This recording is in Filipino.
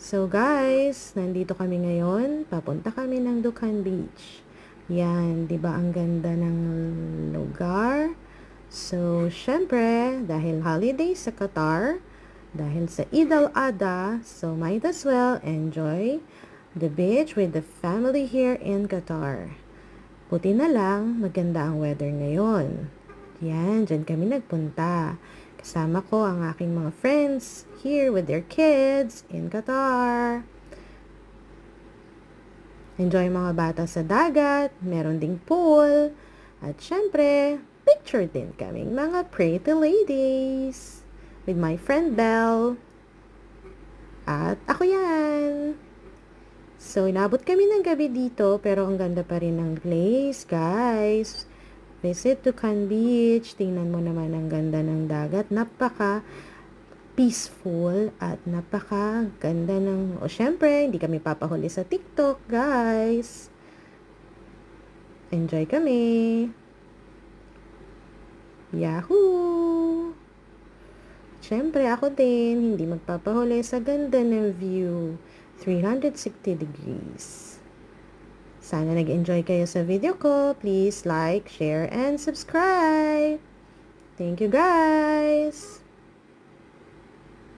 So guys, nandito kami ngayon. Papunta kami ng Dukhan Beach. Yan, 'di ba ang ganda ng lugar? So, syempre, dahil holiday sa Qatar, dahil sa Eid al-Adha, so might as well enjoy the beach with the family here in Qatar. Buti na lang, maganda ang weather ngayon. Yan, dyan kami nagpunta. Kasama ko ang aking mga friends here with their kids in Qatar. Enjoy mga bata sa dagat, meron ding pool, at syempre, picture din kaming mga pretty ladies with my friend Belle. At ako yan. So, inabot kami ng gabi dito, pero ang ganda pa rin ng place, guys. Visit Dukhan Beach. Tingnan mo naman ang ganda ng dagat. Napaka-peaceful at napaka-ganda ng... O, syempre, hindi kami papahuli sa TikTok, guys. Enjoy kami. Yahoo! Syempre, ako din, hindi magpapahuli sa ganda ng view. 360 degrees. Sana nag-enjoy kayo sa video ko. Please like, share, and subscribe. Thank you guys!